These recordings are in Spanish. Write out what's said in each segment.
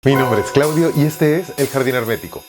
Mi nombre es Claudio y este es El Jardín Hermético.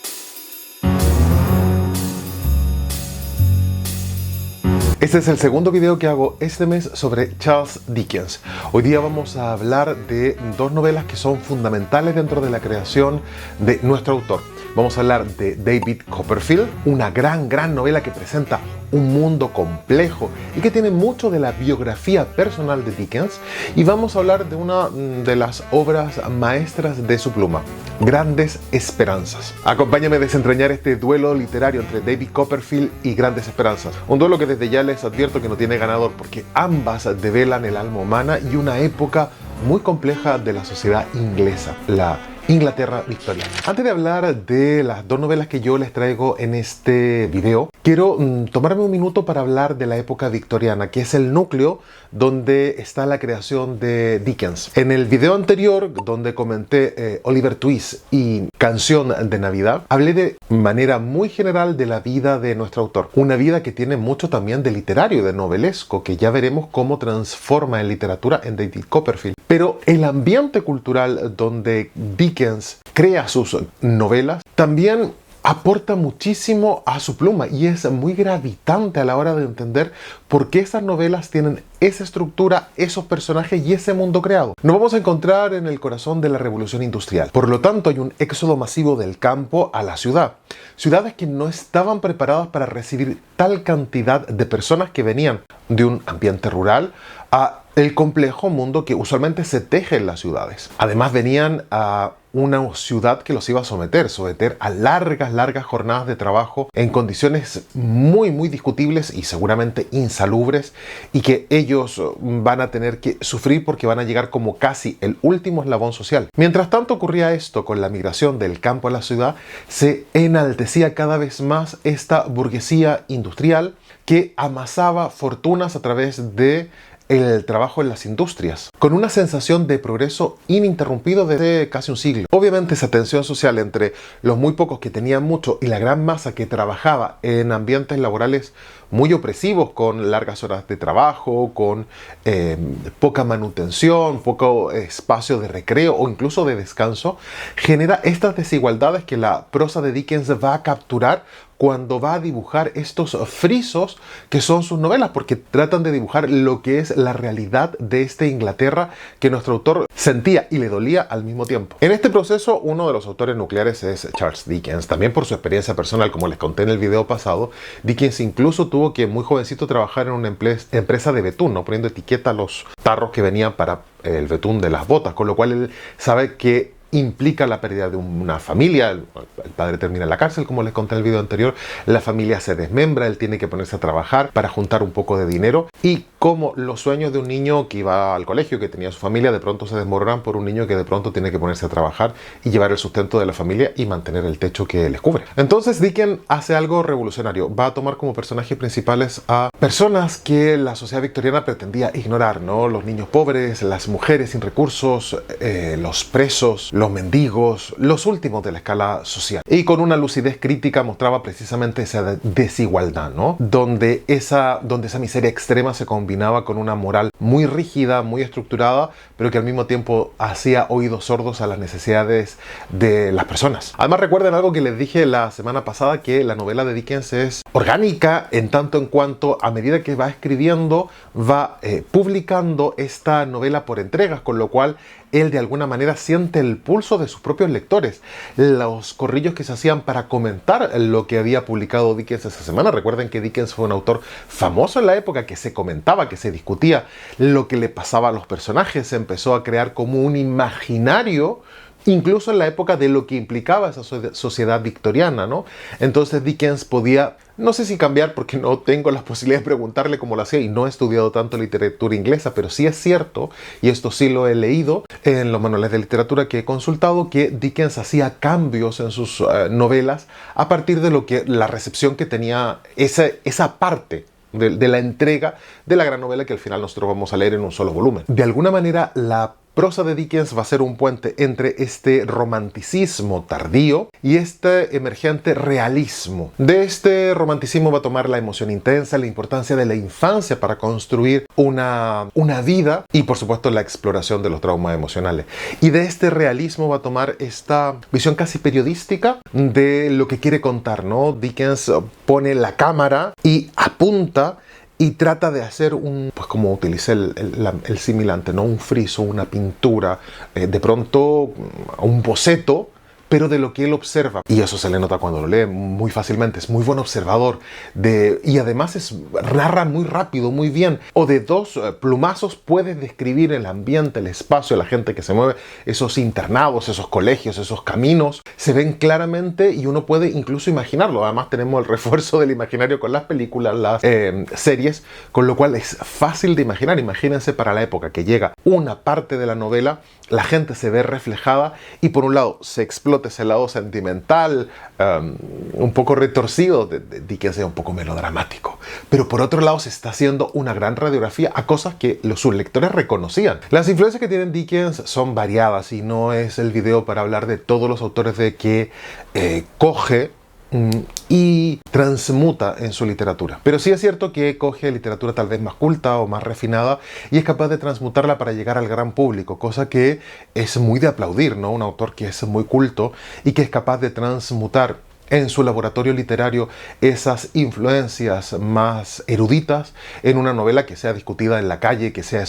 Este es el segundo video que hago este mes sobre Charles Dickens. Hoy día vamos a hablar de dos novelas que son fundamentales dentro de la creación de nuestro autor. Vamos a hablar de David Copperfield, una gran novela que presenta un mundo complejo y que tiene mucho de la biografía personal de Dickens. Y vamos a hablar de una de las obras maestras de su pluma, Grandes Esperanzas. Acompáñame a desentrañar este duelo literario entre David Copperfield y Grandes Esperanzas. Un duelo que desde ya les advierto que no tiene ganador, porque ambas develan el alma humana y una época muy compleja de la sociedad inglesa, la Inglaterra victoriana. Antes de hablar de las dos novelas que yo les traigo en este video, quiero tomarme un minuto para hablar de la época victoriana, que es el núcleo donde está la creación de Dickens. En el video anterior, donde comenté Oliver Twist y Canción de Navidad, hablé de manera muy general de la vida de nuestro autor. Una vida que tiene mucho también de literario, de novelesco, que ya veremos cómo transforma en literatura en David Copperfield. Pero el ambiente cultural donde Dickens crea sus novelas también aporta muchísimo a su pluma y es muy gravitante a la hora de entender por qué esas novelas tienen esa estructura, esos personajes y ese mundo creado. Nos vamos a encontrar en el corazón de la revolución industrial. Por lo tanto, hay un éxodo masivo del campo a la ciudad. Ciudades que no estaban preparadas para recibir tal cantidad de personas que venían de un ambiente rural a el complejo mundo que usualmente se teje en las ciudades. Además, venían a una ciudad que los iba a someter a largas jornadas de trabajo en condiciones muy discutibles y seguramente insalubres, y que ellos van a tener que sufrir porque van a llegar como casi el último eslabón social. Mientras tanto ocurría esto con la migración del campo a la ciudad, se enaltecía cada vez más esta burguesía industrial que amasaba fortunas a través de el trabajo en las industrias, con una sensación de progreso ininterrumpido desde casi un siglo. Obviamente esa tensión social entre los muy pocos que tenían mucho y la gran masa que trabajaba en ambientes laborales muy opresivos, con largas horas de trabajo, con poca manutención, poco espacio de recreo o incluso de descanso, genera estas desigualdades que la prosa de Dickens va a capturar cuando va a dibujar estos frisos que son sus novelas, porque tratan de dibujar lo que es la realidad de esta Inglaterra que nuestro autor sentía y le dolía al mismo tiempo. En este proceso, uno de los autores nucleares es Charles Dickens, también por su experiencia personal, como les conté en el video pasado. Dickens incluso tuvo que muy jovencito trabajar en una empresa de betún, ¿no? Poniendo etiqueta a los tarros que venían para el betún de las botas, con lo cual él sabe que implica la pérdida de una familia. El padre termina en la cárcel, como les conté en el video anterior, la familia se desmembra, él tiene que ponerse a trabajar para juntar un poco de dinero, y como los sueños de un niño que iba al colegio, que tenía su familia, de pronto se desmoronan por un niño que de pronto tiene que ponerse a trabajar y llevar el sustento de la familia y mantener el techo que les cubre. Entonces Dickens hace algo revolucionario, va a tomar como personajes principales a personas que la sociedad victoriana pretendía ignorar, ¿no? Los niños pobres, las mujeres sin recursos, los presos, los mendigos, los últimos de la escala social. Y con una lucidez crítica mostraba precisamente esa desigualdad, ¿no? Donde esa miseria extrema se combinaba con una moral muy rígida, muy estructurada, pero que al mismo tiempo hacía oídos sordos a las necesidades de las personas. Además, recuerden algo que les dije la semana pasada, que la novela de Dickens es orgánica en tanto en cuanto a medida que va escribiendo, va publicando esta novela por entregas, con lo cual él de alguna manera siente el pulso de sus propios lectores. Los corrillos que se hacían para comentar lo que había publicado Dickens esa semana. Recuerden que Dickens fue un autor famoso en la época, que se comentaba, que se discutía lo que le pasaba a los personajes. Se empezó a crear como un imaginario, incluso en la época, de lo que implicaba esa sociedad victoriana, ¿no? Entonces Dickens podía, no sé si cambiar, porque no tengo la posibilidad de preguntarle cómo lo hacía y no he estudiado tanto literatura inglesa, pero sí es cierto, y esto sí lo he leído en los manuales de literatura que he consultado, que Dickens hacía cambios en sus novelas a partir de lo que la recepción que tenía esa parte de la entrega de la gran novela que al final nosotros vamos a leer en un solo volumen. De alguna manera, la prosa de Dickens va a ser un puente entre este romanticismo tardío y este emergente realismo. De este romanticismo va a tomar la emoción intensa, la importancia de la infancia para construir una vida y por supuesto la exploración de los traumas emocionales. Y de este realismo va a tomar esta visión casi periodística de lo que quiere contar, ¿no? Dickens pone la cámara y apunta y trata de hacer pues como utilicé el similante, ¿no? Un friso, una pintura, de pronto un boceto, pero de lo que él observa. Y eso se le nota cuando lo lee muy fácilmente. Es muy buen observador. Y además narra muy rápido, muy bien. O de dos plumazos puedes describir el ambiente, el espacio, la gente que se mueve. Esos internados, esos colegios, esos caminos. Se ven claramente y uno puede incluso imaginarlo. Además tenemos el refuerzo del imaginario con las películas, las series. Con lo cual es fácil de imaginar. Imagínense para la época que llega una parte de la novela, la gente se ve reflejada y por un lado se explota ese lado sentimental, un poco retorcido de Dickens, es un poco melodramático. Pero por otro lado se está haciendo una gran radiografía a cosas que sus lectores reconocían. Las influencias que tiene Dickens son variadas y no es el video para hablar de todos los autores de que coge y transmuta en su literatura. Pero sí es cierto que coge literatura tal vez más culta o más refinada y es capaz de transmutarla para llegar al gran público, cosa que es muy de aplaudir, ¿no? Un autor que es muy culto y que es capaz de transmutar en su laboratorio literario esas influencias más eruditas en una novela que sea discutida en la calle, que sea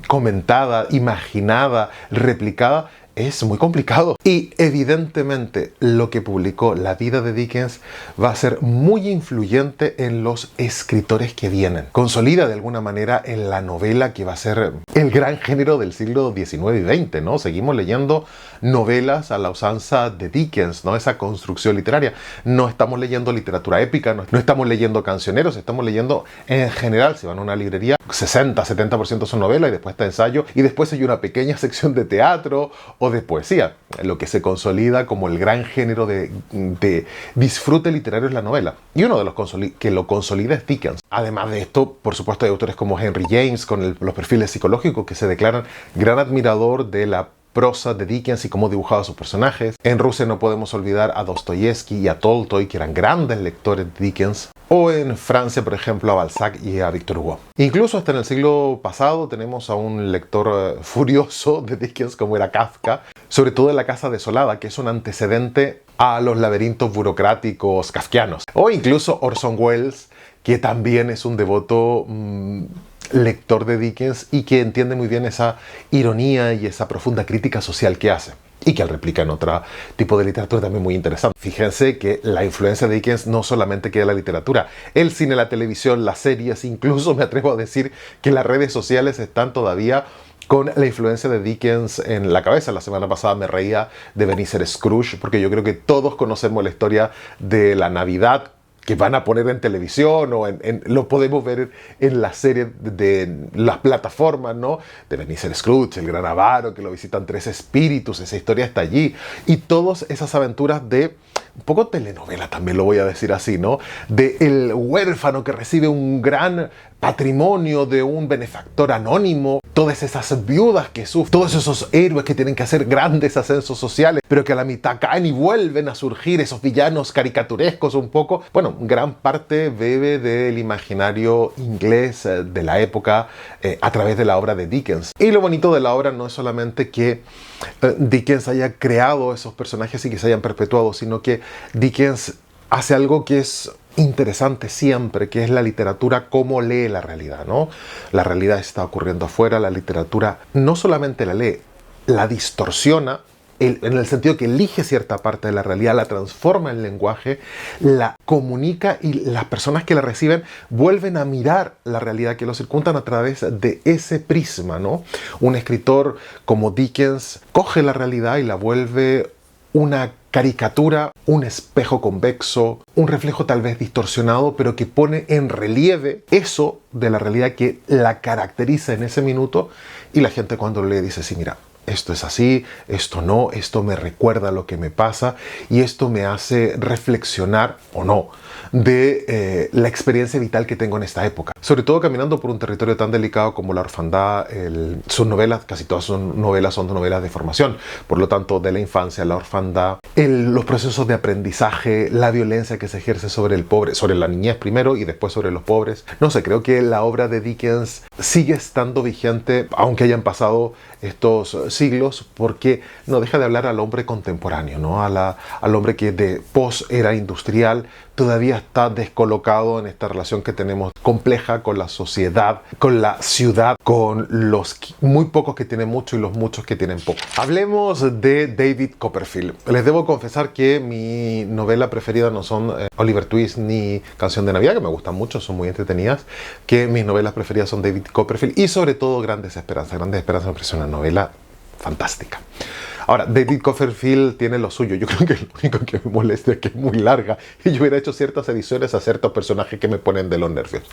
comentada, imaginada, replicada. Es muy complicado y evidentemente lo que publicó La vida de Dickens va a ser muy influyente en los escritores que vienen. Consolida de alguna manera en la novela que va a ser el gran género del siglo XIX y XX, ¿no? Seguimos leyendo novelas a la usanza de Dickens, ¿no? Esa construcción literaria. No estamos leyendo literatura épica, no estamos leyendo cancioneros, estamos leyendo en general, si van a una librería, 60-70% son novelas y después está ensayo y después hay una pequeña sección de teatro o de poesía. Lo que se consolida como el gran género de disfrute literario es la novela. Y uno de los que lo consolida es Dickens. Además de esto, por supuesto, hay autores como Henry James, con los perfiles psicológicos, que se declaran gran admirador de la prosa de Dickens y cómo dibujaba a sus personajes. En Rusia no podemos olvidar a Dostoyevsky y a Tolstoy, que eran grandes lectores de Dickens. O en Francia, por ejemplo, a Balzac y a Victor Hugo. Incluso hasta en el siglo pasado tenemos a un lector furioso de Dickens como era Kafka, sobre todo en La casa desolada, que es un antecedente a los laberintos burocráticos kafkianos. O incluso Orson Welles, que también es un devoto lector de Dickens y que entiende muy bien esa ironía y esa profunda crítica social que hace. Y que él replica en otro tipo de literatura también muy interesante. Fíjense que la influencia de Dickens no solamente queda en la literatura, el cine, la televisión, las series, incluso me atrevo a decir que las redes sociales están todavía con la influencia de Dickens en la cabeza. La semana pasada me reía de Ebenezer Scrooge, porque yo creo que todos conocemos la historia de la Navidad que van a poner en televisión o lo podemos ver en las series de las plataformas, ¿no? De Ebenezer Scrooge, el gran avaro, que lo visitan tres espíritus, esa historia está allí. Y todas esas aventuras de, un poco telenovela también lo voy a decir así, ¿no? De el huérfano que recibe un gran patrimonio de un benefactor anónimo, todas esas viudas que sufren, todos esos héroes que tienen que hacer grandes ascensos sociales, pero que a la mitad caen y vuelven a surgir, esos villanos caricaturescos un poco. Bueno, gran parte bebe del imaginario inglés de la época a través de la obra de Dickens. Y lo bonito de la obra no es solamente que Dickens haya creado esos personajes y que se hayan perpetuado, sino que Dickens hace algo que es interesante siempre, que es la literatura cómo lee la realidad, ¿no? La realidad está ocurriendo afuera, la literatura no solamente la lee, la distorsiona, en el sentido que elige cierta parte de la realidad, la transforma en lenguaje, la comunica y las personas que la reciben vuelven a mirar la realidad que los circundan a través de ese prisma, ¿no? Un escritor como Dickens coge la realidad y la vuelve una caricatura, un espejo convexo, un reflejo tal vez distorsionado, pero que pone en relieve eso de la realidad que la caracteriza en ese minuto y la gente cuando lo lee dice, sí, mira, esto es así, esto no, esto me recuerda lo que me pasa y esto me hace reflexionar o no de la experiencia vital que tengo en esta época. Sobre todo caminando por un territorio tan delicado como la orfandad, sus novelas, casi todas son novelas de formación, por lo tanto de la infancia, la orfandad, los procesos de aprendizaje, la violencia que se ejerce sobre el pobre, sobre la niñez primero y después sobre los pobres. No sé, creo que la obra de Dickens sigue estando vigente, aunque hayan pasado estos siglos, porque no deja de hablar al hombre contemporáneo, ¿no? Al hombre que de post-era industrial todavía está descolocado en esta relación que tenemos compleja con la sociedad, con la ciudad, con los muy pocos que tienen mucho y los muchos que tienen poco. Hablemos de David Copperfield. Les debo confesar que mi novela preferida no son Oliver Twist ni Canción de Navidad, que me gustan mucho, son muy entretenidas, que mis novelas preferidas son David Copperfield y sobre todo Grandes Esperanzas. Grandes Esperanzas me parece una novela fantástica. Ahora, David Copperfield tiene lo suyo. Yo creo que lo único que me molesta es que es muy larga y yo hubiera hecho ciertas ediciones a ciertos personajes que me ponen de los nervios.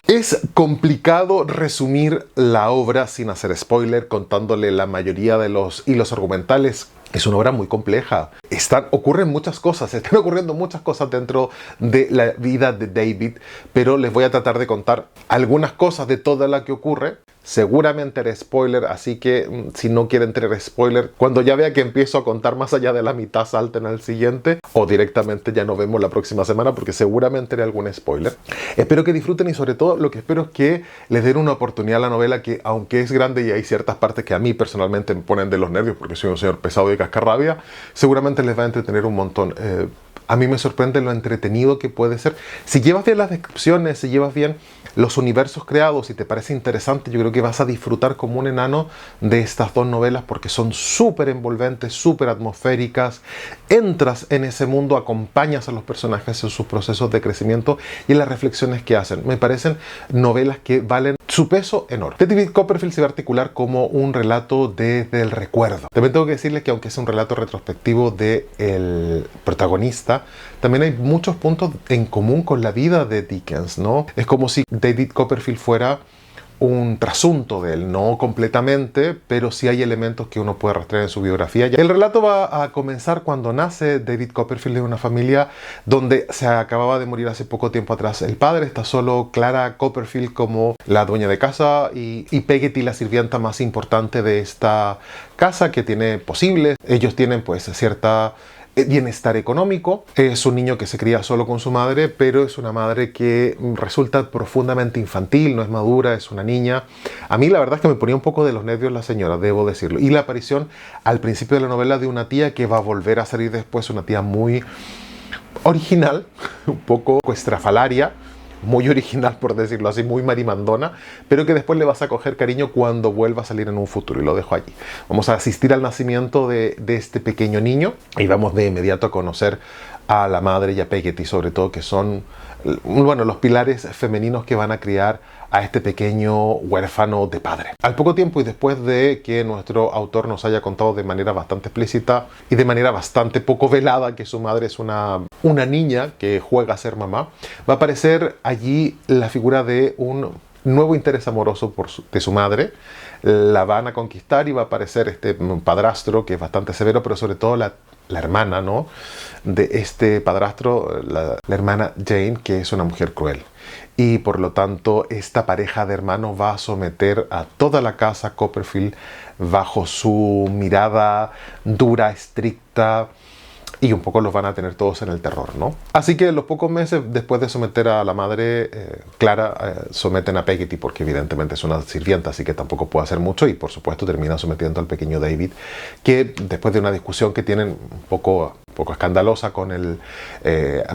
Es complicado resumir la obra sin hacer spoiler, contándole la mayoría de los hilos argumentales. Es una obra muy compleja. Ocurren muchas cosas, están ocurriendo muchas cosas dentro de la vida de David, pero les voy a tratar de contar algunas cosas de toda la que ocurre. Seguramente haré spoiler, así que si no quieren tener spoiler, cuando ya vea que empiezo a contar más allá de la mitad, salten al siguiente o directamente ya nos vemos la próxima semana porque seguramente haré algún spoiler. Espero que disfruten y sobre todo lo que espero es que les den una oportunidad a la novela que, aunque es grande y hay ciertas partes que a mí personalmente me ponen de los nervios porque soy un señor pesado y cascarrabia, seguramente les va a entretener un montón. A mí me sorprende lo entretenido que puede ser. Si llevas bien las descripciones, si llevas bien los universos creados y te parece interesante, yo creo que vas a disfrutar como un enano de estas dos novelas porque son súper envolventes, súper atmosféricas. Entras en ese mundo, acompañas a los personajes en sus procesos de crecimiento y en las reflexiones que hacen. Me parecen novelas que valen su peso en oro. David Copperfield se va a articular como un relato desde el recuerdo. También tengo que decirles que aunque es un relato retrospectivo del protagonista, también hay muchos puntos en común con la vida de Dickens, ¿no? Es como si David Copperfield fuera un trasunto de él, no completamente, pero sí hay elementos que uno puede rastrear en su biografía. El relato va a comenzar cuando nace David Copperfield en una familia donde se acababa de morir hace poco tiempo atrás el padre. Está solo Clara Copperfield como la dueña de casa y Peggotty, la sirvienta más importante de esta casa que tiene posibles. Ellos tienen pues cierta bienestar económico. Es un niño que se cría solo con su madre, pero es una madre que resulta profundamente infantil, no es madura, es una niña. A mí la verdad es que me ponía un poco de los nervios la señora, debo decirlo. Y la aparición al principio de la novela de una tía que va a volver a salir después, una tía muy original, un poco estrafalaria, muy original por decirlo así, muy marimandona, pero que después le vas a coger cariño cuando vuelva a salir en un futuro y lo dejo allí. Vamos a asistir al nacimiento de este pequeño niño y vamos de inmediato a conocer a la madre y a Peggotty sobre todo, que son bueno, los pilares femeninos que van a criar a este pequeño huérfano de padre. Al poco tiempo y después de que nuestro autor nos haya contado de manera bastante explícita y de manera bastante poco velada que su madre es una niña que juega a ser mamá, va a aparecer allí la figura de un nuevo interés amoroso de su madre. La van a conquistar y va a aparecer este padrastro que es bastante severo, pero sobre todo la hermana, ¿no?, de este padrastro, la hermana Jane, que es una mujer cruel. Y por lo tanto esta pareja de hermanos va a someter a toda la casa Copperfield bajo su mirada dura, estricta, y un poco los van a tener todos en el terror, ¿no? Así que los pocos meses después de someter a la madre, Clara, someten a Peggotty porque evidentemente es una sirvienta, así que tampoco puede hacer mucho y por supuesto termina sometiendo al pequeño David, que después de una discusión que tienen un poco escandalosa con el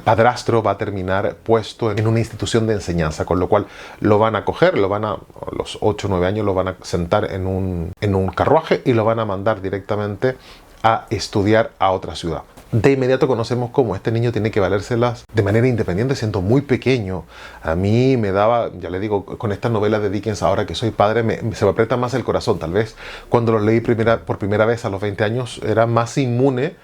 padrastro, va a terminar puesto en una institución de enseñanza, con lo cual lo van a coger, a los 8 o 9 años lo van a sentar en un carruaje y lo van a mandar directamente a estudiar a otra ciudad. De inmediato conocemos cómo este niño tiene que valérselas de manera independiente siendo muy pequeño. A mí me daba, ya le digo, con estas novelas de Dickens, ahora que soy padre, se me aprieta más el corazón. Tal vez cuando los leí por primera vez a los 20 años era más inmune,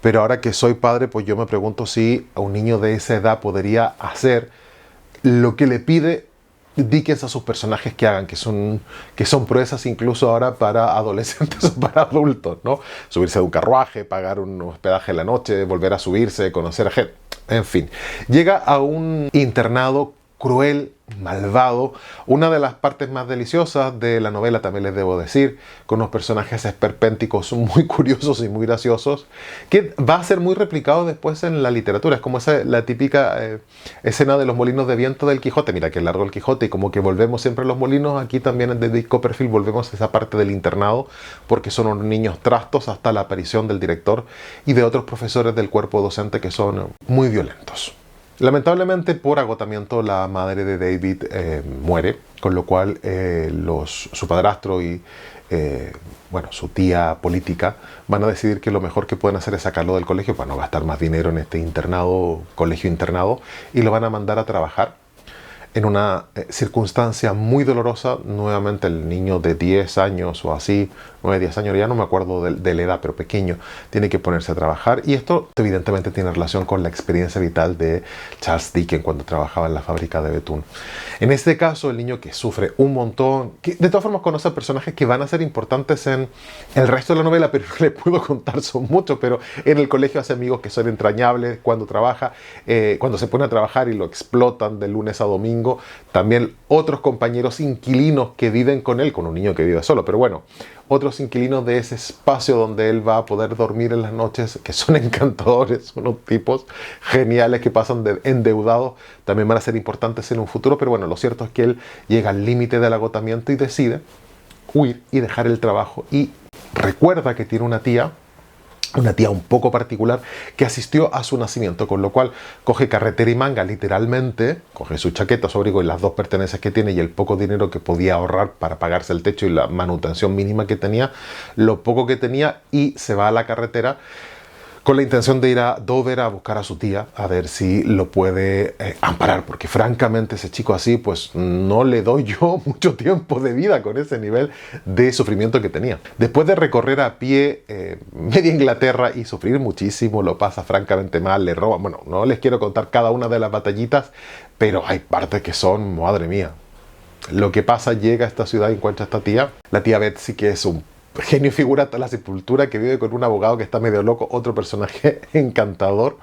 pero ahora que soy padre, pues yo me pregunto si a un niño de esa edad podría hacer lo que le pide Dickens a sus personajes que son proezas incluso ahora para adolescentes o para adultos, ¿no? Subirse a un carruaje, pagar un hospedaje en la noche, volver a subirse, conocer a gente, en fin. Llega a un internado cruel, malvado, una de las partes más deliciosas de la novela, también les debo decir, con unos personajes esperpénticos muy curiosos y muy graciosos, que va a ser muy replicado después en la literatura. Es como la típica escena de los molinos de viento del Quijote. Mira que largo el Quijote, y como que volvemos siempre a los molinos. Aquí también en David Copperfield volvemos a esa parte del internado, porque son unos niños trastos hasta la aparición del director y de otros profesores del cuerpo docente que son muy violentos. Lamentablemente, por agotamiento, la madre de David muere, con lo cual su padrastro y su tía política van a decidir que lo mejor que pueden hacer es sacarlo del colegio para no gastar más dinero en este colegio-internado, y lo van a mandar a trabajar en una circunstancia muy dolorosa. Nuevamente el niño de 10 años o así, 9, 10 años, ya no me acuerdo de la edad, pero pequeño, tiene que ponerse a trabajar. Y esto evidentemente tiene relación con la experiencia vital de Charles Dickens cuando trabajaba en la fábrica de betún. En este caso, el niño que sufre un montón, que de todas formas conoce personajes que van a ser importantes en el resto de la novela, pero no le puedo contar, son muchos, pero en el colegio hace amigos que son entrañables cuando trabaja, cuando se pone a trabajar y lo explotan de lunes a domingo. También otros compañeros inquilinos que viven con él, con un niño que vive solo, pero bueno, otros inquilinos de ese espacio donde él va a poder dormir en las noches, que son encantadores, unos tipos geniales que pasan de endeudados, también van a ser importantes en un futuro. Pero bueno, lo cierto es que él llega al límite del agotamiento y decide huir y dejar el trabajo, y recuerda que tiene una tía un poco particular que asistió a su nacimiento, con lo cual coge carretera y manga, literalmente, coge su chaqueta, su abrigo y las dos pertenencias que tiene y el poco dinero que podía ahorrar para pagarse el techo y la manutención mínima que tenía, lo poco que tenía, y se va a la carretera con la intención de ir a Dover a buscar a su tía, a ver si lo puede amparar, porque francamente ese chico así, pues no le doy yo mucho tiempo de vida con ese nivel de sufrimiento que tenía. Después de recorrer a pie media Inglaterra y sufrir muchísimo, lo pasa francamente mal, le roban. Bueno, no les quiero contar cada una de las batallitas, pero hay partes que son, madre mía. Lo que pasa, llega a esta ciudad y encuentra a esta tía, la tía Betsy, que es un genio y figura hasta la sepultura, que vive con un abogado que está medio loco, otro personaje encantador.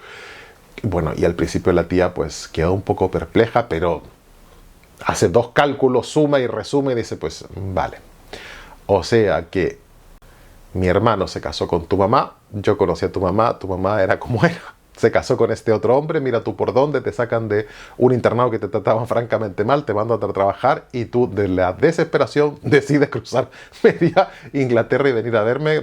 Bueno, y al principio la tía pues queda un poco perpleja, pero hace dos cálculos, suma y resume y dice, pues vale. O sea que mi hermano se casó con tu mamá, yo conocí a tu mamá era como era. Se casó con este otro hombre, mira tú por dónde, te sacan de un internado que te trataban francamente mal, te mandan a trabajar, y tú de la desesperación decides cruzar media Inglaterra y venir a verme.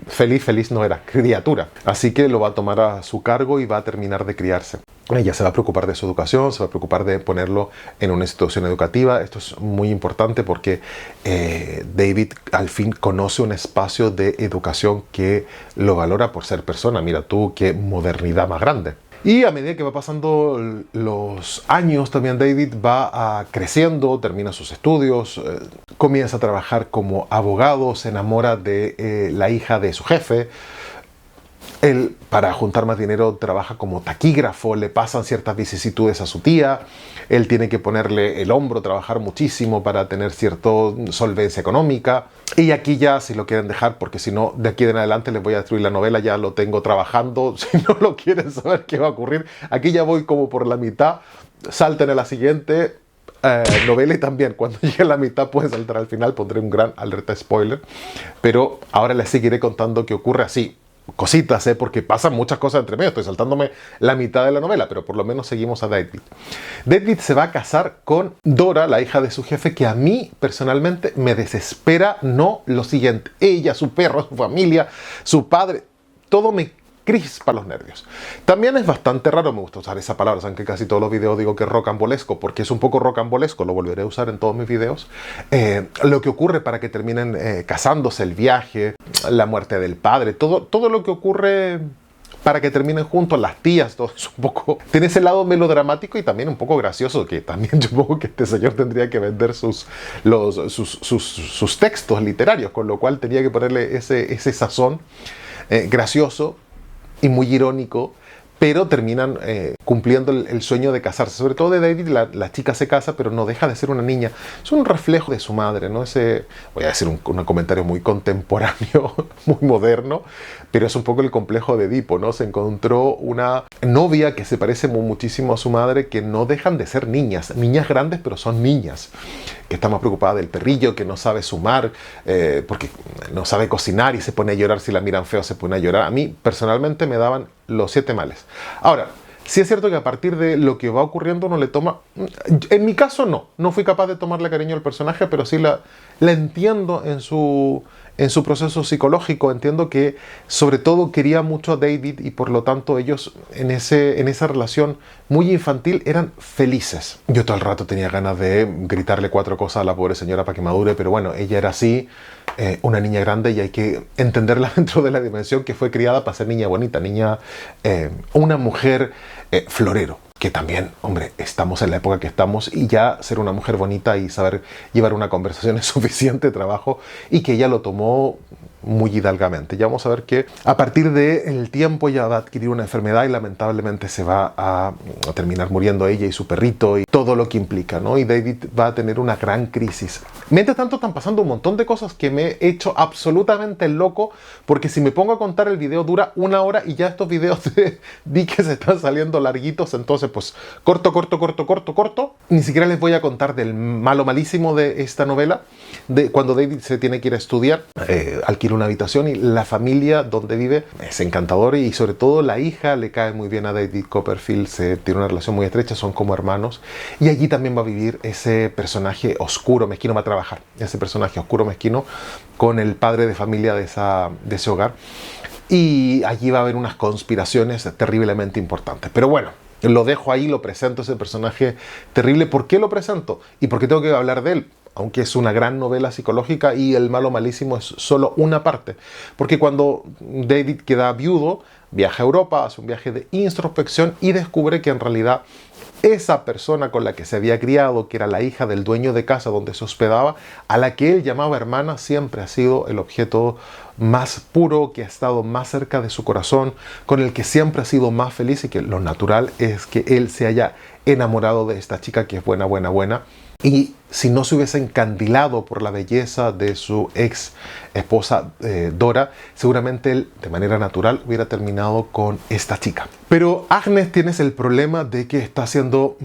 Feliz no era, criatura. Así que lo va a tomar a su cargo y va a terminar de criarse. Ella se va a preocupar de su educación, se va a preocupar de ponerlo en una institución educativa. Esto es muy importante porque David al fin conoce un espacio de educación que lo valora por ser persona. Mira tú qué modernidad más grande. Y a medida que va pasando los años, también David va creciendo, termina sus estudios, comienza a trabajar como abogado, se enamora de la hija de su jefe. Él, para juntar más dinero, trabaja como taquígrafo, le pasan ciertas vicisitudes a su tía, él tiene que ponerle el hombro, trabajar muchísimo para tener cierta solvencia económica. Y aquí ya, si lo quieren dejar, porque si no, de aquí en adelante les voy a destruir la novela, ya lo tengo trabajando, si no lo quieren saber qué va a ocurrir, aquí ya voy como por la mitad, salten a la siguiente novela, y también cuando llegue a la mitad pueden saltar al final, pondré un gran alerta spoiler, pero ahora les seguiré contando qué ocurre así. Cositas, porque pasan muchas cosas entre medio. Estoy saltándome la mitad de la novela, pero por lo menos seguimos a David. David se va a casar con Dora, la hija de su jefe, que a mí personalmente me desespera. No lo siguiente: ella, su perro, su familia, su padre, todo me crispa los nervios. También es bastante raro, me gusta usar esa palabra, aunque casi todos los videos digo que es rocambolesco, porque es un poco rocambolesco, lo volveré a usar en todos mis videos. Lo que ocurre para que terminen casándose, el viaje, la muerte del padre, todo lo que ocurre para que terminen juntos, las tías, todo es un poco... Tiene ese lado melodramático y también un poco gracioso, que también yo supongo que este señor tendría que vender sus textos literarios, con lo cual tenía que ponerle ese sazón gracioso y muy irónico, pero terminan cumpliendo el sueño de casarse. Sobre todo de David, la chica se casa, pero no deja de ser una niña. Es un reflejo de su madre, ¿no? Voy a decir un comentario muy contemporáneo, muy moderno, pero es un poco el complejo de Edipo, ¿no? Se encontró una novia que se parece muchísimo a su madre, que no dejan de ser niñas grandes, pero son niñas, que está más preocupada del perrillo, que no sabe sumar, porque no sabe cocinar y se pone a llorar si la miran feo, se pone a llorar. A mí, personalmente, me daban los 7 males. Ahora, sí es cierto que a partir de lo que va ocurriendo uno le toma... En mi caso no fui capaz de tomarle cariño al personaje, pero sí la entiendo en su proceso psicológico. Entiendo que sobre todo quería mucho a David y por lo tanto ellos en esa relación muy infantil eran felices. Yo todo el rato tenía ganas de gritarle 4 cosas a la pobre señora para que madure, pero bueno, ella era así, una niña grande, y hay que entenderla dentro de la dimensión que fue criada para ser niña bonita, una mujer florero. Que también, hombre, estamos en la época que estamos y ya ser una mujer bonita y saber llevar una conversación es suficiente trabajo, y que ella lo tomó muy hidalgamente. Ya vamos a ver que a partir del tiempo ella va a adquirir una enfermedad y lamentablemente se va a terminar muriendo ella y su perrito y todo lo que implica, ¿no? Y David va a tener una gran crisis. Mientras tanto están pasando un montón de cosas que me he hecho absolutamente loco, porque si me pongo a contar el video dura 1 hora y ya estos videos vi que se están saliendo larguitos, entonces pues corto. Ni siquiera les voy a contar del malo malísimo de esta novela, de cuando David se tiene que ir a estudiar, alquila una habitación y la familia donde vive es encantadora, y sobre todo la hija le cae muy bien a David Copperfield, se tiene una relación muy estrecha, son como hermanos, y allí también va a vivir ese personaje oscuro, mezquino, va a trabajar ese personaje oscuro, mezquino, con el padre de familia de ese hogar, y allí va a haber unas conspiraciones terriblemente importantes. Pero bueno, lo dejo ahí, lo presento, ese personaje terrible. ¿Por qué lo presento? ¿Y por qué tengo que hablar de él? Aunque es una gran novela psicológica y el malo malísimo es solo una parte. Porque cuando David queda viudo, viaja a Europa, hace un viaje de introspección y descubre que en realidad esa persona con la que se había criado, que era la hija del dueño de casa donde se hospedaba, a la que él llamaba hermana, siempre ha sido el objeto más puro, que ha estado más cerca de su corazón, con el que siempre ha sido más feliz, y que lo natural es que él se haya enamorado de esta chica que es buena. Y si no se hubiese encandilado por la belleza de su ex esposa Dora, seguramente él de manera natural hubiera terminado con esta chica. Pero Agnes tiene el problema de que está siendo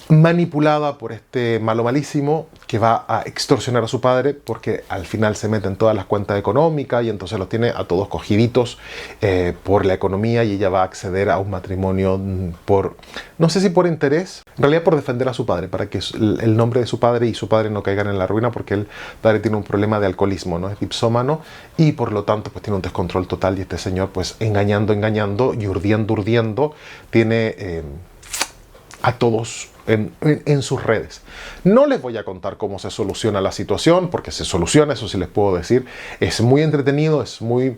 manipulada por este malo malísimo, que va a extorsionar a su padre, porque al final se mete en todas las cuentas económicas y entonces los tiene a todos cogiditos por la economía, y ella va a acceder a un matrimonio por, no sé si por interés, en realidad por defender a su padre, para que el nombre de su padre y su padre no caigan en la ruina, porque el padre tiene un problema de alcoholismo, ¿no? Es dipsómano, y por lo tanto pues tiene un descontrol total, y este señor pues engañando y urdiendo tiene a todos en sus redes. No les voy a contar cómo se soluciona la situación, porque se soluciona, eso sí les puedo decir. Es muy entretenido, es muy,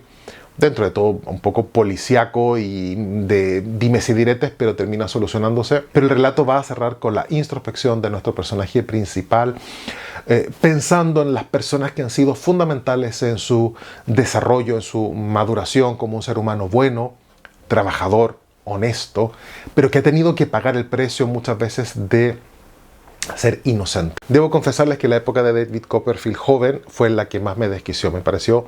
dentro de todo, un poco policíaco y de dimes y diretes, pero termina solucionándose. Pero el relato va a cerrar con la introspección de nuestro personaje principal, pensando en las personas que han sido fundamentales en su desarrollo, en su maduración como un ser humano bueno, trabajador, honesto, pero que ha tenido que pagar el precio muchas veces de ser inocente. Debo confesarles que la época de David Copperfield joven fue la que más me desquició. Me pareció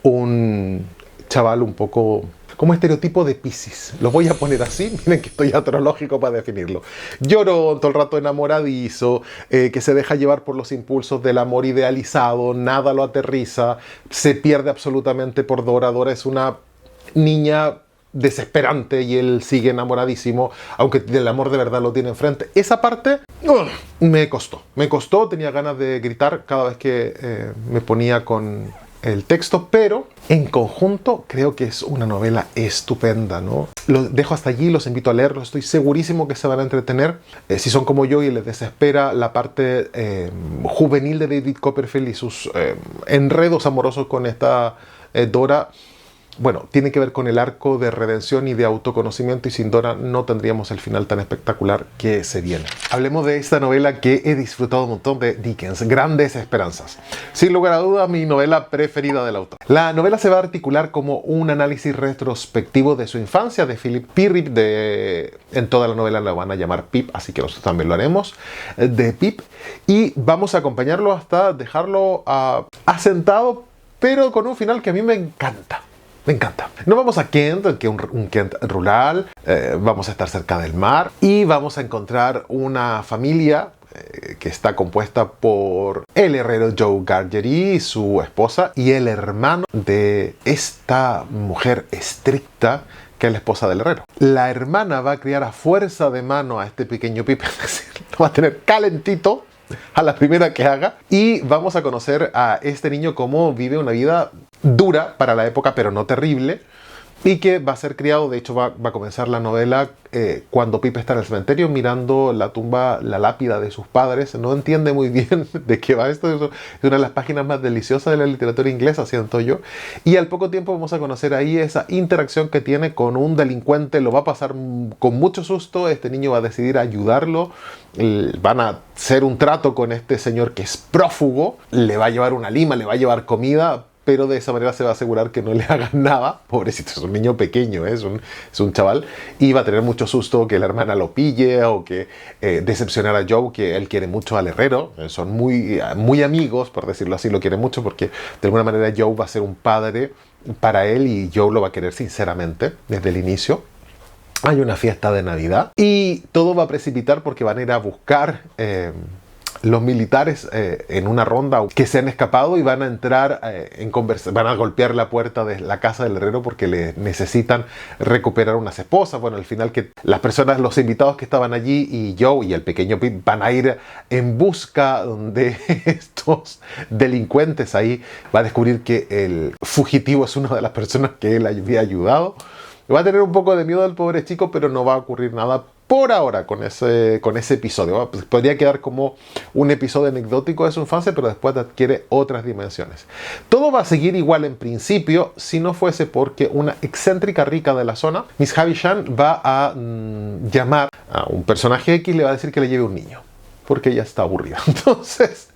un chaval un poco como estereotipo de Piscis. Lo voy a poner así, miren que estoy astrológico para definirlo. Llorón, todo el rato enamoradizo, que se deja llevar por los impulsos del amor idealizado, nada lo aterriza, se pierde absolutamente por Dora. Dora es una niña desesperante y él sigue enamoradísimo, aunque del amor de verdad lo tiene enfrente. Esa parte me costó, tenía ganas de gritar cada vez que me ponía con el texto, pero en conjunto creo que es una novela estupenda, ¿no? Lo dejo hasta allí, los invito a leerlo, estoy segurísimo que se van a entretener. Si son como yo y les desespera la parte juvenil de David Copperfield y sus enredos amorosos con esta Dora, bueno, tiene que ver con el arco de redención y de autoconocimiento, y sin Donna no tendríamos el final tan espectacular que se viene. Hablemos de esta novela que he disfrutado un montón, de Dickens, Grandes Esperanzas. Sin lugar a dudas, mi novela preferida del autor. La novela se va a articular como un análisis retrospectivo de su infancia, de Philip Pirrip, en toda la novela lo van a llamar Pip, así que nosotros también lo haremos, de Pip, y vamos a acompañarlo hasta dejarlo asentado, pero con un final que a mí me encanta. Me encanta. Nos vamos a Kent, que es un Kent rural, vamos a estar cerca del mar y vamos a encontrar una familia que está compuesta por el herrero Joe Gargery, su esposa, y el hermano de esta mujer estricta que es la esposa del herrero. La hermana va a criar a fuerza de mano a este pequeño Pip, es decir, lo va a tener calentito a la primera que haga, y vamos a conocer a este niño cómo vive una vida dura para la época, pero no terrible, y que va a ser criado. De hecho, va a comenzar la novela cuando Pip está en el cementerio mirando la tumba, la lápida de sus padres. No entiende muy bien de qué va esto. Es una de las páginas más deliciosas de la literatura inglesa, siento yo. Y al poco tiempo vamos a conocer ahí esa interacción que tiene con un delincuente. Lo va a pasar con mucho susto. Este niño va a decidir ayudarlo. Van a hacer un trato con este señor que es prófugo. Le va a llevar una lima, le va a llevar comida, pero de esa manera se va a asegurar que no le hagan nada. Pobrecito, es un niño pequeño, es un chaval, y va a tener mucho susto que la hermana lo pille o que decepcionar a Joe, que él quiere mucho al herrero. Son muy amigos, por decirlo así, lo quiere mucho porque de alguna manera Joe va a ser un padre para él y Joe lo va a querer sinceramente desde el inicio. Hay una fiesta de Navidad y todo va a precipitar porque van a ir a buscar los militares en una ronda que se han escapado, y van a entrar van a golpear la puerta de la casa del herrero porque le necesitan recuperar unas esposas. Bueno, al final que las personas, los invitados que estaban allí y Joe y el pequeño Pip van a ir en busca de estos delincuentes. Ahí va a descubrir que el fugitivo es una de las personas que él había ayudado. Va a tener un poco de miedo al pobre chico, pero no va a ocurrir nada por ahora con ese episodio. Podría quedar como un episodio anecdótico de su infancia, pero después adquiere otras dimensiones. Todo va a seguir igual en principio, si no fuese porque una excéntrica rica de la zona, Miss Havisham, va a llamar a un personaje X y le va a decir que le lleve un niño, porque ella está aburrida. Entonces,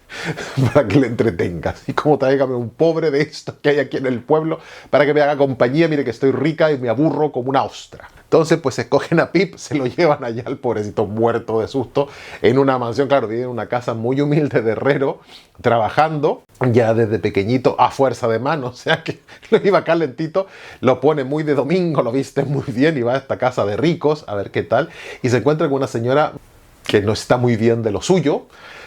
para que le entretengas, y como tráigame un pobre de estos que hay aquí en el pueblo para que me haga compañía, mire que estoy rica y me aburro como una ostra. Entonces pues escogen a Pip, se lo llevan allá al pobrecito muerto de susto en una mansión. Claro, vive en una casa muy humilde de herrero, trabajando ya desde pequeñito a fuerza de mano, o sea que lo iba calentito, lo pone muy de domingo, lo viste muy bien y va a esta casa de ricos a ver qué tal, y se encuentra con una señora que no está muy bien de lo suyo.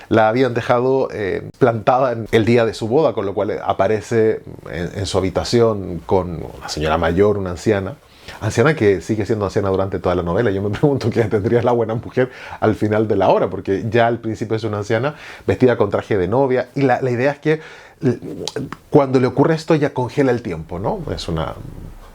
La habían dejado plantada en el día de su boda, con lo cual aparece en su habitación con una señora mayor, una anciana que sigue siendo anciana durante toda la novela. Yo me pregunto qué tendría la buena mujer al final de la obra, porque ya al principio es una anciana vestida con traje de novia, y la idea es que cuando le ocurre esto ella congela el tiempo, ¿no? Es una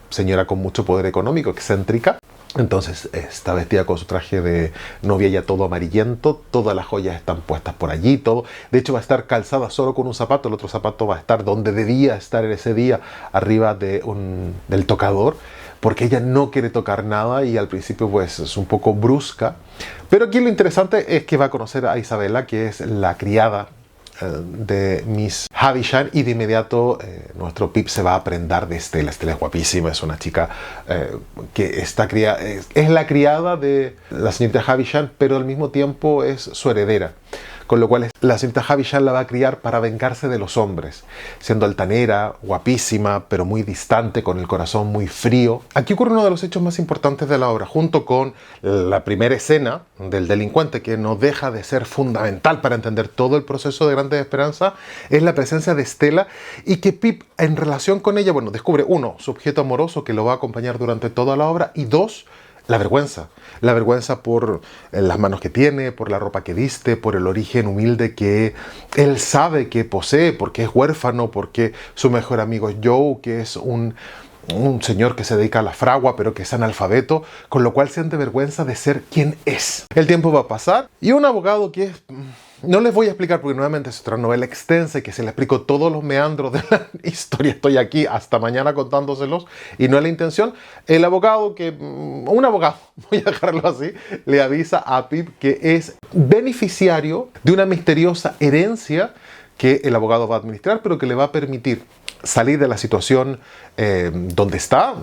señora con mucho poder económico, excéntrica. Entonces está vestida con su traje de novia ya todo amarillento, todas las joyas están puestas por allí, todo. De hecho va a estar calzada solo con un zapato, el otro zapato va a estar donde debía estar en ese día, arriba del tocador, porque ella no quiere tocar nada y al principio pues es un poco brusca. Pero aquí lo interesante es que va a conocer a Isabella, que es la criada de Miss Havisham, y de inmediato nuestro Pip se va a prendar de Estela. Estela es guapísima, es una chica que está es la criada de la señorita Havisham, pero al mismo tiempo es su heredera. Con lo cual la señorita Havisham la va a criar para vengarse de los hombres, siendo altanera, guapísima, pero muy distante, con el corazón muy frío. Aquí ocurre uno de los hechos más importantes de la obra, junto con la primera escena del delincuente, que no deja de ser fundamental para entender todo el proceso de Grandes Esperanzas, es la presencia de Estela, y que Pip, en relación con ella, bueno, descubre, uno, su objeto amoroso que lo va a acompañar durante toda la obra, y dos, la vergüenza por las manos que tiene, por la ropa que viste, por el origen humilde que él sabe que posee, porque es huérfano, porque su mejor amigo es Joe, que es un señor que se dedica a la fragua, pero que es analfabeto, con lo cual siente vergüenza de ser quien es. El tiempo va a pasar y un abogado que es no les voy a explicar porque nuevamente es otra novela extensa y que se le explico todos los meandros de la historia. Estoy aquí hasta mañana contándoselos y no es la intención. El abogado un abogado, voy a dejarlo así, le avisa a Pip que es beneficiario de una misteriosa herencia que el abogado va a administrar, pero que le va a permitir salir de la situación donde está.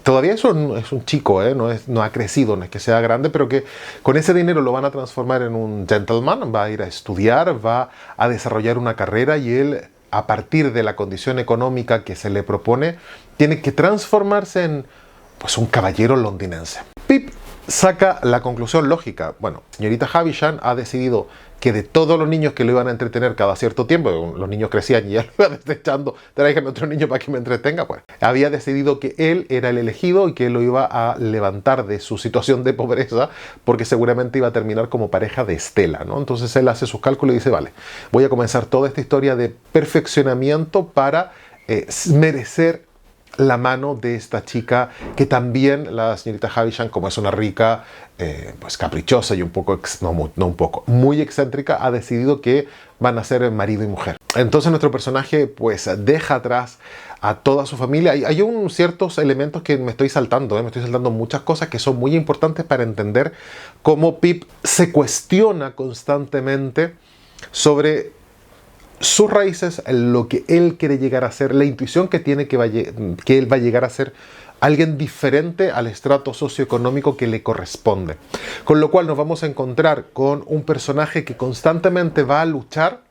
Todavía es un chico, no ha crecido, no es que sea grande, pero que con ese dinero lo van a transformar en un gentleman, va a ir a estudiar, va a desarrollar una carrera y él, a partir de la condición económica que se le propone, tiene que transformarse en pues, un caballero londinense. Pip saca la conclusión lógica. Bueno, señorita Havisham ha decidido que de todos los niños que lo iban a entretener cada cierto tiempo, los niños crecían y ya lo iba desechando, tráigame otro niño para que me entretenga, pues había decidido que él era el elegido y que él lo iba a levantar de su situación de pobreza porque seguramente iba a terminar como pareja de Estela, ¿no? Entonces él hace sus cálculos y dice, vale, voy a comenzar toda esta historia de perfeccionamiento para merecer la mano de esta chica que también la señorita Havisham, como es una rica, pues caprichosa y un poco, muy excéntrica, ha decidido que van a ser marido y mujer. Entonces nuestro personaje pues deja atrás a toda su familia. Hay ciertos elementos que me estoy saltando, me estoy saltando muchas cosas que son muy importantes para entender cómo Pip se cuestiona constantemente sobre sus raíces, lo que él quiere llegar a ser, la intuición que tiene que él va a llegar a ser alguien diferente al estrato socioeconómico que le corresponde. Con lo cual nos vamos a encontrar con un personaje que constantemente va a luchar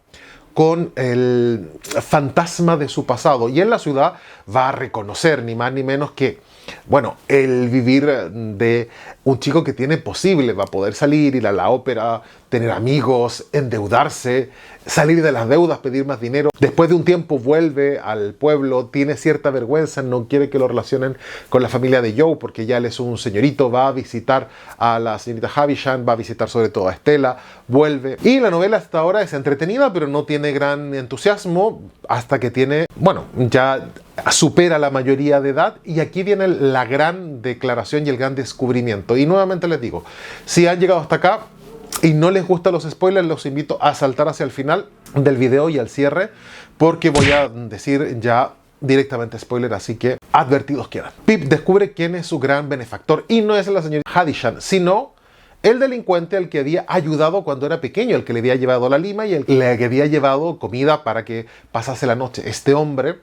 con el fantasma de su pasado y en la ciudad va a reconocer ni más ni menos que, bueno, el vivir de un chico que tiene posible, va a poder salir, ir a la ópera, tener amigos, endeudarse, salir de las deudas, pedir más dinero. Después de un tiempo vuelve al pueblo, tiene cierta vergüenza, no quiere que lo relacionen con la familia de Joe porque ya él es un señorito, va a visitar a la señorita Havisham, va a visitar sobre todo a Estela, vuelve. Y la novela hasta ahora es entretenida, pero no tiene gran entusiasmo hasta que tiene, bueno, ya supera la mayoría de edad y aquí viene la gran declaración y el gran descubrimiento. Y nuevamente les digo, si han llegado hasta acá y no les gustan los spoilers, los invito a saltar hacia el final del video y al cierre porque voy a decir ya directamente spoiler, así que advertidos quedan. Pip descubre quién es su gran benefactor y no es la señorita Havisham, sino el delincuente al que había ayudado cuando era pequeño, el que le había llevado la lima y el que le había llevado comida para que pasase la noche. Este hombre,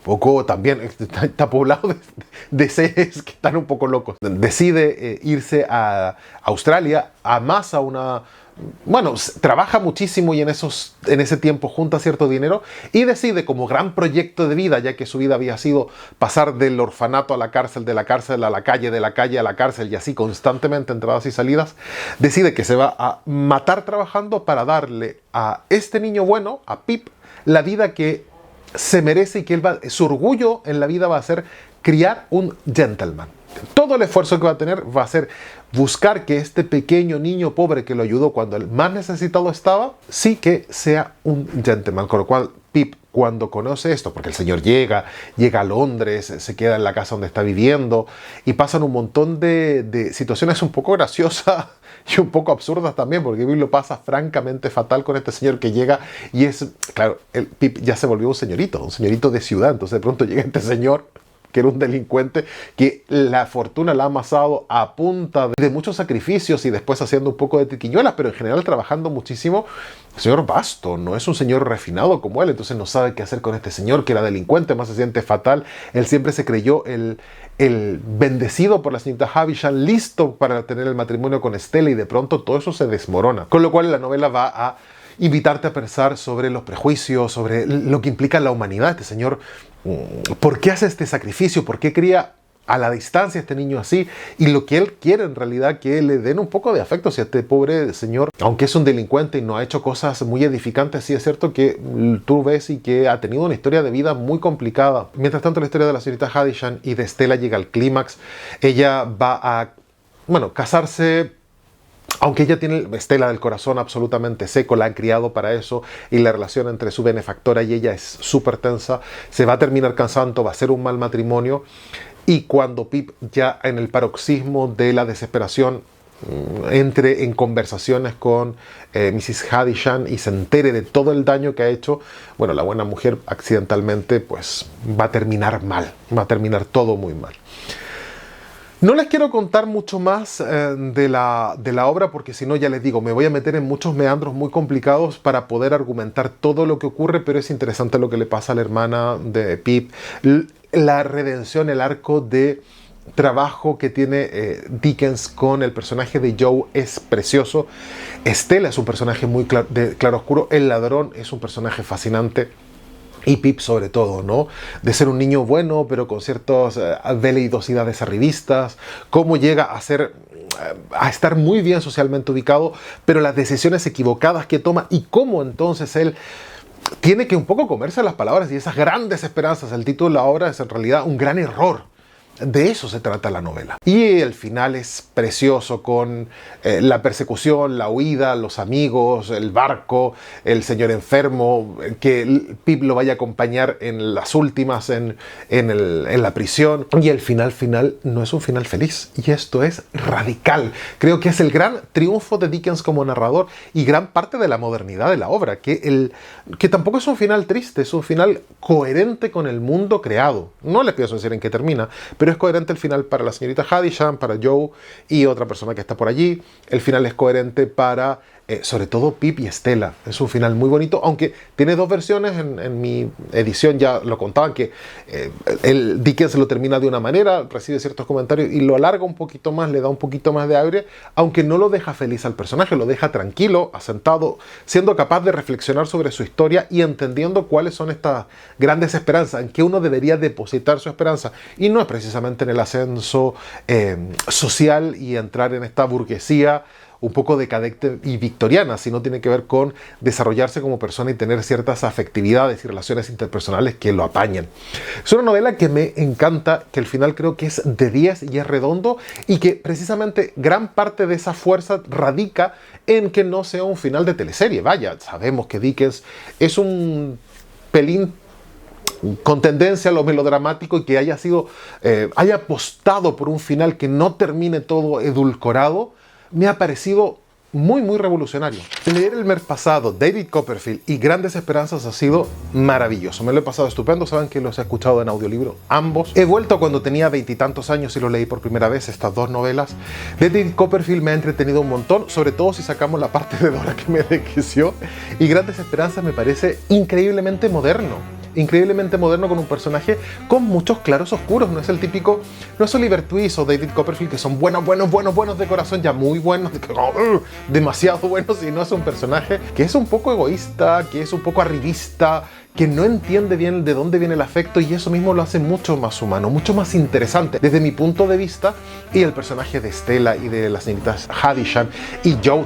poco también, está poblado de seres que están un poco locos. Decide irse a Australia, amasa una... Bueno, trabaja muchísimo y en ese tiempo junta cierto dinero y decide como gran proyecto de vida, ya que su vida había sido pasar del orfanato a la cárcel, de la cárcel a la calle, de la calle a la cárcel y así constantemente entradas y salidas, decide que se va a matar trabajando para darle a este niño bueno, a Pip, la vida que se merece y que su orgullo en la vida va a ser criar un gentleman. Todo el esfuerzo que va a tener va a ser buscar que este pequeño niño pobre que lo ayudó cuando el más necesitado estaba, sí que sea un gentleman. Con lo cual Pip, cuando conoce esto, porque el señor llega a Londres, se queda en la casa donde está viviendo y pasan un montón de situaciones un poco graciosas y un poco absurdas también, porque Pip lo pasa francamente fatal con este señor que llega y es, claro, el Pip ya se volvió un señorito de ciudad, entonces de pronto llega este señor que era un delincuente que la fortuna la ha amasado a punta de muchos sacrificios y después haciendo un poco de triquiñuelas, pero en general trabajando muchísimo. El señor Baston no es un señor refinado como él, entonces no sabe qué hacer con este señor que era delincuente, más se siente fatal. Él siempre se creyó el bendecido por la señorita Havisham, listo para tener el matrimonio con Estela y de pronto todo eso se desmorona. Con lo cual la novela va a invitarte a pensar sobre los prejuicios, sobre lo que implica la humanidad. Este señor, ¿por qué hace este sacrificio? ¿Por qué cría a la distancia a este niño así? Y lo que él quiere en realidad, que le den un poco de afecto hacia este pobre señor, aunque es un delincuente y no ha hecho cosas muy edificantes. Sí es cierto que tú ves y que ha tenido una historia de vida muy complicada. Mientras tanto, la historia de la señorita Havisham y de Estela llega al clímax. Ella va a, casarse. Aunque ella tiene Estela del corazón absolutamente seco, la han criado para eso y la relación entre su benefactora y ella es súper tensa, se va a terminar casando, va a ser un mal matrimonio y cuando Pip ya en el paroxismo de la desesperación entre en conversaciones con Mrs. Havisham y se entere de todo el daño que ha hecho, bueno, la buena mujer accidentalmente pues va a terminar mal, va a terminar todo muy mal. No les quiero contar mucho más de la obra porque si no, ya les digo, me voy a meter en muchos meandros muy complicados para poder argumentar todo lo que ocurre, pero es interesante lo que le pasa a la hermana de Pip, la redención, el arco de trabajo que tiene Dickens con el personaje de Joe es precioso. Stella es un personaje muy de claroscuro, el ladrón es un personaje fascinante. Y Pip sobre todo, ¿no? De ser un niño bueno, pero con ciertas veleidosidades arribistas, cómo llega a estar muy bien socialmente ubicado, pero las decisiones equivocadas que toma y cómo entonces él tiene que un poco comerse las palabras y esas grandes esperanzas. El título de la obra es en realidad un gran error. De eso se trata la novela. Y el final es precioso con la persecución, la huida, los amigos, el barco, el señor enfermo, que Pip lo vaya a acompañar en las últimas, en la prisión. Y el final no es un final feliz. Y esto es radical. Creo que es el gran triunfo de Dickens como narrador y gran parte de la modernidad de la obra. Que tampoco es un final triste, es un final coherente con el mundo creado. No les pienso decir en qué termina, pero es coherente el final para la señorita Havisham, para Joe y otra persona que está por allí. El final es coherente para, sobre todo, Pip y Stella. Es un final muy bonito, aunque tiene dos versiones. En mi edición ya lo contaban, que el Dickens lo termina de una manera, recibe ciertos comentarios y lo alarga un poquito más, le da un poquito más de aire, aunque no lo deja feliz al personaje, lo deja tranquilo, asentado, siendo capaz de reflexionar sobre su historia y entendiendo cuáles son estas grandes esperanzas, en qué uno debería depositar su esperanza. Y no es precisamente en el ascenso social y entrar en esta burguesía un poco decadente y victoriana, sino tiene que ver con desarrollarse como persona y tener ciertas afectividades y relaciones interpersonales que lo apañen. Es una novela que me encanta, que al final creo que es de 10 y es redondo, y que precisamente gran parte de esa fuerza radica en que no sea un final de teleserie. Vaya, sabemos que Dickens es un pelín con tendencia a lo melodramático y que haya apostado por un final que no termine todo edulcorado, me ha parecido muy, muy revolucionario. Leer el mes pasado David Copperfield y Grandes Esperanzas ha sido maravilloso. Me lo he pasado estupendo. Saben que los he escuchado en audiolibro ambos. He vuelto cuando tenía 20 y tantos años y lo leí por primera vez, estas dos novelas. David Copperfield me ha entretenido un montón, sobre todo si sacamos la parte de Dora que me desquició. Y Grandes Esperanzas me parece increíblemente moderno con un personaje con muchos claros oscuros. No es el típico, no es Oliver Twist o David Copperfield, que son buenos de corazón, ya muy buenos, demasiado buenos, y no es un personaje que es un poco egoísta, que es un poco arribista, que no entiende bien de dónde viene el afecto, y eso mismo lo hace mucho más humano, mucho más interesante desde mi punto de vista. Y el personaje de Stella y de las señoritas Havisham y Joe,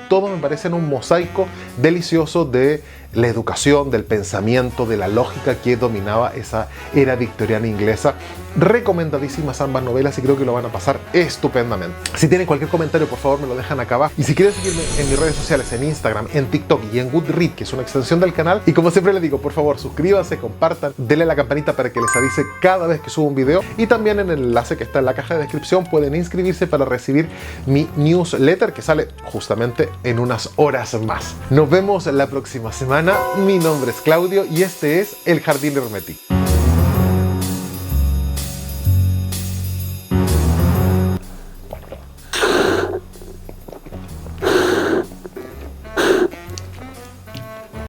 todos me parecen un mosaico delicioso de la educación, del pensamiento, de la lógica que dominaba esa era victoriana inglesa. Recomendadísimas ambas novelas y creo que lo van a pasar estupendamente. Si tienen cualquier comentario, por favor me lo dejan acá abajo. Y si quieren seguirme en mis redes sociales, en Instagram, en TikTok y en Goodreads, que es una extensión del canal. Y como siempre les digo, por favor suscríbanse, compartan, denle a la campanita para que les avise cada vez que subo un video. Y también en el enlace que está en la caja de descripción pueden inscribirse para recibir mi newsletter, que sale justamente en unas horas más. Nos vemos la próxima semana. Mi nombre es Claudio y este es El Jardín Hermético.